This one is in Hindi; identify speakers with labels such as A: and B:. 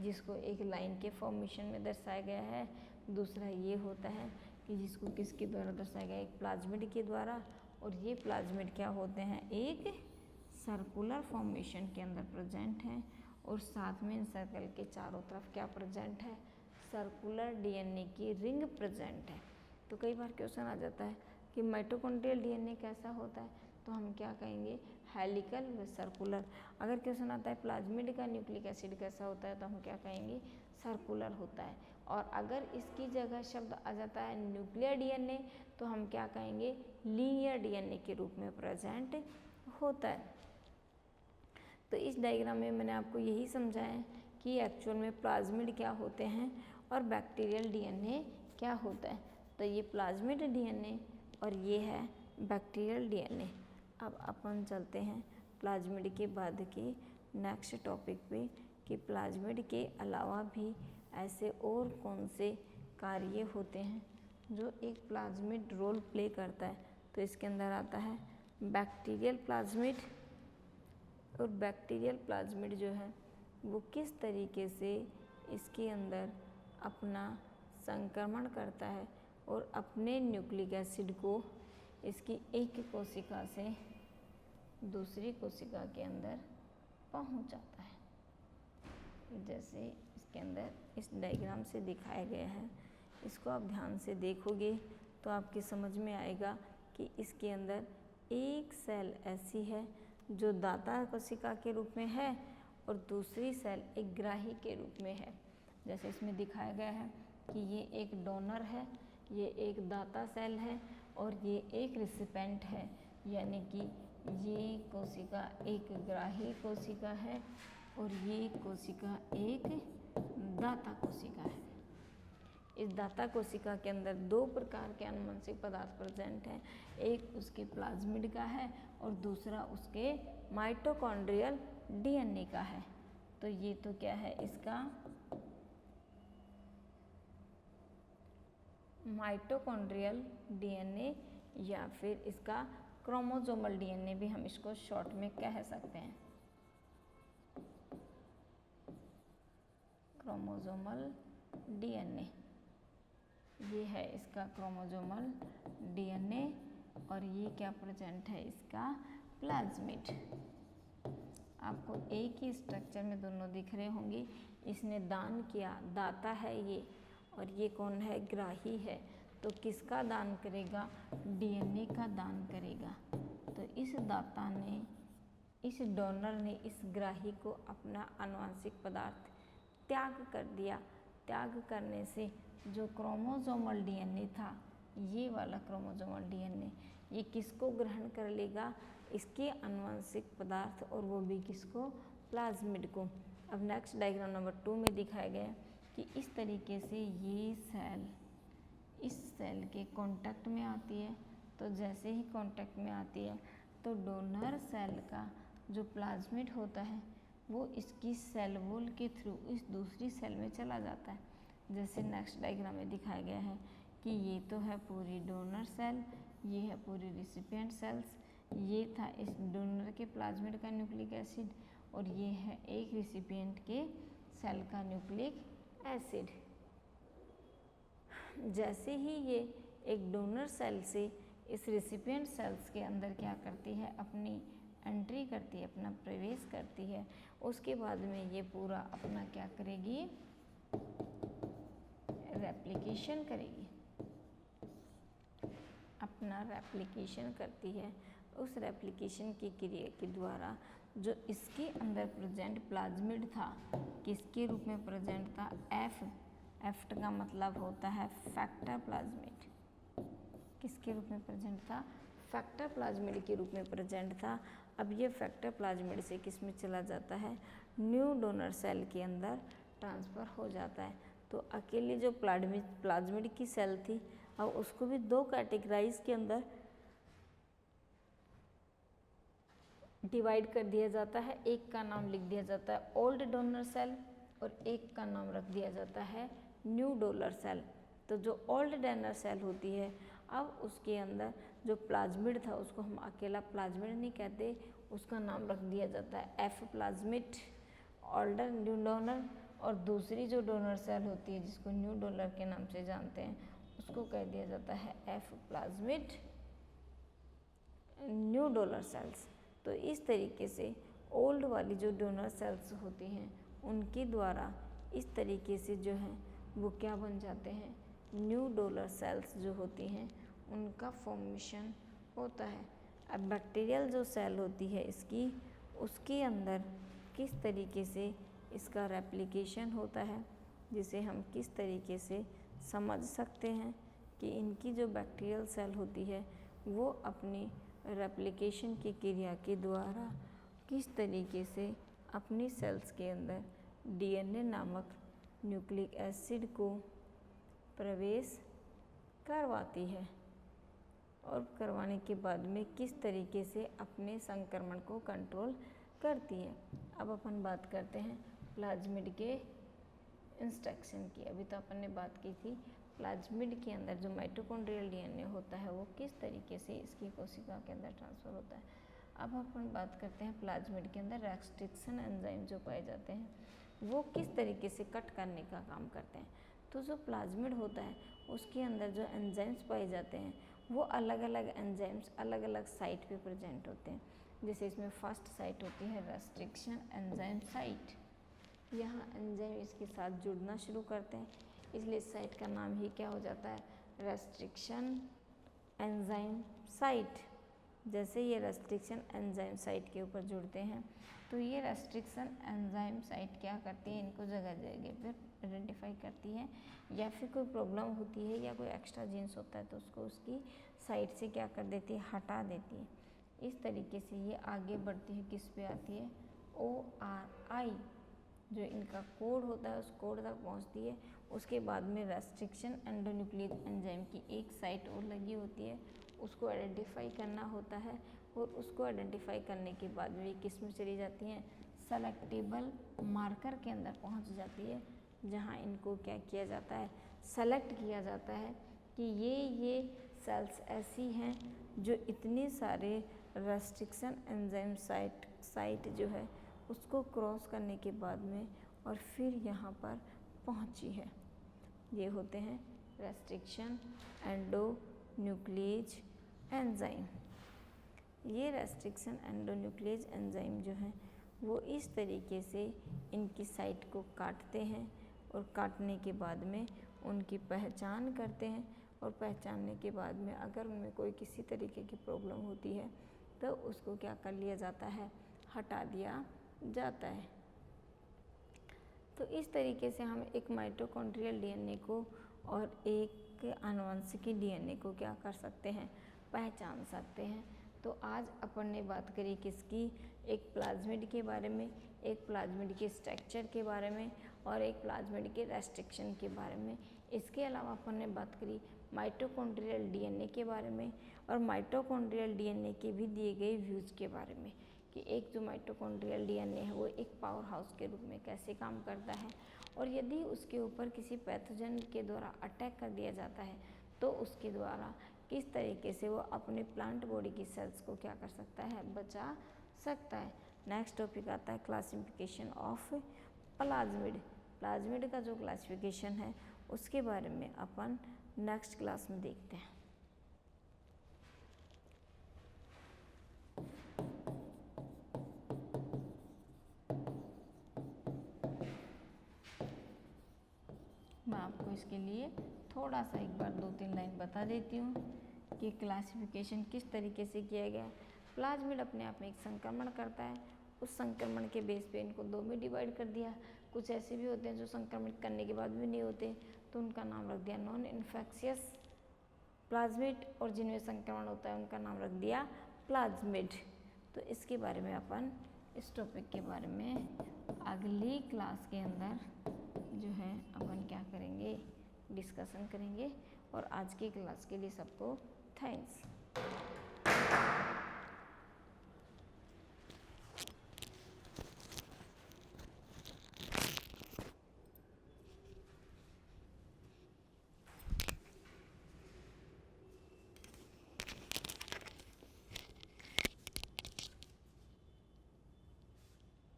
A: जिसको एक लाइन के फॉर्मेशन में दर्शाया गया है। दूसरा ये होता है कि जिसको किसके द्वारा दर्शाया गया है, एक प्लाज्मिड के द्वारा। और ये प्लाज्मिड क्या होते हैं, एक सर्कुलर फॉर्मेशन के अंदर प्रेजेंट हैं और साथ में इन सर्कल के चारों तरफ क्या प्रेजेंट है, सर्कुलर डीएनए की रिंग प्रेजेंट है। तो कई बार क्वेश्चन आ जाता है कि माइटोकॉन्ड्रियल डीएनए कैसा होता है, तो हम क्या कहेंगे, हेलिकल व सर्कुलर। अगर क्वेश्चन आता है प्लाज्मिड का न्यूक्लिक एसिड कैसा होता है, तो हम क्या कहेंगे, सर्कुलर होता है। और अगर इसकी जगह शब्द आ जाता है न्यूक्लियर डीएनए, तो हम क्या कहेंगे, लीनियर डीएनए के रूप में प्रेजेंट होता है। तो इस डायग्राम में मैंने आपको यही समझाया है कि एक्चुअल में प्लाज्मिड क्या होते हैं और बैक्टीरियल डीएनए क्या होता है। तो ये प्लाज्मिड डीएनए और ये है बैक्टीरियल डीएनए। अब अपन चलते हैं प्लाज्मिड के बाद के नेक्स्ट टॉपिक पे कि प्लाज्मिड के अलावा भी ऐसे और कौन से कार्य होते हैं जो एक प्लाज्मिड रोल प्ले करता है। तो इसके अंदर आता है बैक्टीरियल प्लाज्मिड। और बैक्टीरियल प्लाज्मिड जो है वो किस तरीके से इसके अंदर अपना संक्रमण करता है और अपने न्यूक्लिक एसिड को इसकी एक कोशिका से दूसरी कोशिका के अंदर पहुंचाता है। जैसे इसके अंदर इस डायग्राम से दिखाया गया है, इसको आप ध्यान से देखोगे तो आपकी समझ में आएगा कि इसके अंदर एक सेल ऐसी है जो दाता कोशिका के रूप में है और दूसरी सेल एक ग्राही के रूप में है। जैसे इसमें दिखाया गया है कि ये एक डोनर है, ये एक दाता सेल है और ये एक रिसिपेंट है, यानी कि ये कोशिका एक ग्राही कोशिका है और ये कोशिका एक दाता कोशिका है। इस दाता कोशिका के अंदर दो प्रकार के आनुवंशिक पदार्थ प्रेजेंट हैं, एक उसके प्लाज्मिड का है और दूसरा उसके माइटोकॉन्ड्रियल डीएनए का है। तो ये तो क्या है, इसका माइटोकॉन्ड्रियल डीएनए या फिर इसका क्रोमोसोमल डीएनए भी हम इसको शॉर्ट में कह सकते हैं। क्रोमोसोमल डीएनए, ये है इसका क्रोमोसोमल डीएनए और ये क्या प्रेजेंट है, इसका प्लाज्मिड। आपको एक ही स्ट्रक्चर में दोनों दिख रहे होंगे। इसने दान किया, दाता है ये, और ये कौन है, ग्राही है। तो किसका दान करेगा, डीएनए का दान करेगा। तो इस दाता ने, इस डोनर ने इस ग्राही को अपना आनुवंशिक पदार्थ त्याग कर दिया। त्याग करने से जो क्रोमोसोमल डीएनए था, ये वाला क्रोमोसोमल डीएनए, ये किसको ग्रहण कर लेगा, इसके आनुवंशिक पदार्थ, और वो भी किसको, प्लाज्मिड को। अब नेक्स्ट डायग्राम नंबर 2 में दिखाया गया कि इस तरीके से ये सेल इस सेल के कांटेक्ट में आती है। तो जैसे ही कांटेक्ट में आती है तो डोनर सेल का जो प्लाज्मिड होता है वो इसकी सेल वॉल के थ्रू इस दूसरी सेल में चला जाता है। जैसे नेक्स्ट डायग्राम में दिखाया गया है कि ये तो है पूरी डोनर सेल, ये है पूरी रिसिपिएंट सेल्स, ये था इस डोनर के प्लाज्मिड का न्यूक्लिक एसिड और ये है एक रिसिपिएंट के सेल का न्यूक्लिक एसिड। जैसे ही ये एक डोनर सेल से इस रिसिपिएंट सेल्स के अंदर क्या करती है, अपनी एंट्री करती है, अपना प्रवेश करती है, उसके बाद में ये पूरा अपना क्या करेगी, रेप्लिकेशन करेगी, अपना रेप्लिकेशन करती है। उस रेप्लिकेशन की क्रिया के द्वारा जो इसके अंदर प्रेजेंट प्लाज्मिड था, किसके रूप में प्रेजेंट था, एफ का मतलब होता है फैक्टर प्लाज्मिड। किसके रूप में प्रेजेंट था, फैक्टर प्लाज्मिड के रूप में प्रेजेंट था। अब ये फैक्टर प्लाज्मिड से किस में चला जाता है, न्यू डोनर सेल के अंदर ट्रांसफ़र हो जाता है। तो अकेले जो प्लाज्मिड की सेल थी, अब उसको भी दो कैटेगराइज के अंदर डिवाइड कर दिया जाता है। एक का नाम लिख दिया जाता है ओल्ड डोनर सेल और एक का नाम रख दिया जाता है न्यू डोनर सेल। तो जो ओल्ड डोनर सेल होती है, अब उसके अंदर जो प्लाज्मिड था उसको हम अकेला प्लाज्मिड नहीं कहते, उसका नाम रख दिया जाता है F plasmid older new donor. और दूसरी जो डोनर सेल होती है जिसको न्यू डोनर के नाम से जानते हैं उसको कह दिया जाता है F plasmid new donor cells. तो इस तरीके से ओल्ड वाली जो डोनर सेल्स होती हैं उनके द्वारा इस तरीके से जो है वो क्या बन जाते हैं, न्यू डोनर सेल्स जो होती हैं उनका फॉर्मेशन होता है। अब बैक्टीरियल जो सेल होती है इसकी, उसके अंदर किस तरीके से इसका रेप्लिकेशन होता है, जिसे हम किस तरीके से समझ सकते हैं कि इनकी जो बैक्टीरियल सेल होती है वो अपनी रेप्लिकेशन की क्रिया के द्वारा किस तरीके से अपनी सेल्स के अंदर डीएनए नामक न्यूक्लिक एसिड को प्रवेश करवाती है और करवाने के बाद में किस तरीके से अपने संक्रमण को कंट्रोल करती है। अब अपन बात करते हैं प्लाज्मिड के इंस्ट्रक्शन की। अभी तो अपन ने बात की थी प्लाज्मिड के अंदर जो माइटोकॉन्ड्रियल डीएनए होता है वो किस तरीके से इसकी कोशिका के अंदर ट्रांसफ़र होता है। अब अपन बात करते हैं प्लाज्मिड के अंदर रेस्ट्रिक्शन एंजाइम जो पाए जाते हैं वो किस तरीके से कट करने का काम करते हैं। तो जो प्लाज्मिड होता है उसके अंदर जो एंजाइम्स पाए जाते हैं वो अलग अलग एंजाइम्स अलग अलग साइट पे प्रेजेंट होते हैं। जैसे इसमें फर्स्ट साइट होती है रेस्ट्रिक्शन एंजाइम साइट। यहाँ एंजाइम इसके साथ जुड़ना शुरू करते हैं, इसलिए इस साइट का नाम ही क्या हो जाता है, रेस्ट्रिक्शन एंजाइम साइट। जैसे ये रेस्ट्रिक्शन एंजाइम साइट के ऊपर जुड़ते हैं तो ये रेस्ट्रिक्शन एंजाइम साइट क्या करती है, इनको जगह जगह पर आइडेंटिफाई करती है, या फिर कोई प्रॉब्लम होती है या कोई एक्स्ट्रा जीन्स होता है तो उसको उसकी साइट से क्या कर देती है, हटा देती है। इस तरीके से ये आगे बढ़ती है, किस पे आती है, ORI जो इनका कोड होता है उस कोड तक पहुंचती है। उसके बाद में रेस्ट्रिक्शन एंडोन्यूक्लिक एंजाइम की एक साइट और लगी होती है, उसको आइडेंटिफाई करना होता है और उसको आइडेंटिफाई करने के बाद में किस में चली जाती हैं, सेलेक्टेबल मार्कर के अंदर पहुंच जाती है, जहां इनको क्या किया जाता है, सेलेक्ट किया जाता है कि ये सेल्स ऐसी हैं जो इतने सारे रेस्ट्रिक्शन एंजाइम साइट जो है उसको क्रॉस करने के बाद में और फिर यहाँ पर पहुँची है। ये होते हैं रेस्ट्रिक्शन एंडोन्यूक्लिएज एंजाइम। ये रेस्ट्रिक्शन एंडोन्यूक्लिएज एंजाइम जो हैं वो इस तरीके से इनकी साइट को काटते हैं और काटने के बाद में उनकी पहचान करते हैं और पहचानने के बाद में अगर उनमें कोई किसी तरीके की प्रॉब्लम होती है तो उसको क्या कर लिया जाता है, हटा दिया जाता है। तो इस तरीके से हम एक माइटोकॉन्ड्रियल डीएनए को और एक आनुवंशिकी डीएनए को क्या कर सकते हैं, पहचान सकते हैं। तो आज अपन ने बात करी किसकी, एक प्लाज्मिड के बारे में, एक प्लाज्मिड के स्ट्रक्चर के बारे में और एक प्लाज्मिड के रेस्ट्रिक्शन के बारे में। इसके अलावा अपन ने बात करी माइटोकॉन्ड्रियल डीएनए के बारे में और माइटोकॉन्ड्रियल डीएनए के भी दिए गए व्यूज़ के बारे में कि एक जो माइटोकॉन्ड्रियल डीएनए है वो एक पावर हाउस के रूप में कैसे काम करता है और यदि उसके ऊपर किसी पैथोजन के द्वारा अटैक कर दिया जाता है तो उसके द्वारा किस तरीके से वो अपने प्लांट बॉडी की सेल्स को क्या कर सकता है, बचा सकता है। नेक्स्ट टॉपिक आता है क्लासिफिकेशन ऑफ प्लाज्मिड। प्लाज्मिड का जो क्लासिफिकेशन है उसके बारे में अपन नेक्स्ट क्लास में देखते हैं। मैं आपको इसके लिए थोड़ा सा एक बार 2-3 लाइन बता देती हूँ कि क्लासिफिकेशन किस तरीके से किया गया है। प्लाज्मिड अपने आप में एक संक्रमण करता है, उस संक्रमण के बेस पे इनको 2 में डिवाइड कर दिया। कुछ ऐसे भी होते हैं जो संक्रमित करने के बाद भी नहीं होते तो उनका नाम रख दिया नॉन इन्फेक्शियस प्लाज्मिड, और जिनमें संक्रमण होता है उनका नाम रख दिया प्लाज्मिड। तो इसके बारे में अपन इस टॉपिक के बारे में अगली क्लास के अंदर जो है अपन क्या करेंगे, डिस्कशन करेंगे। और आज की क्लास के लिए सबको थैंक्स।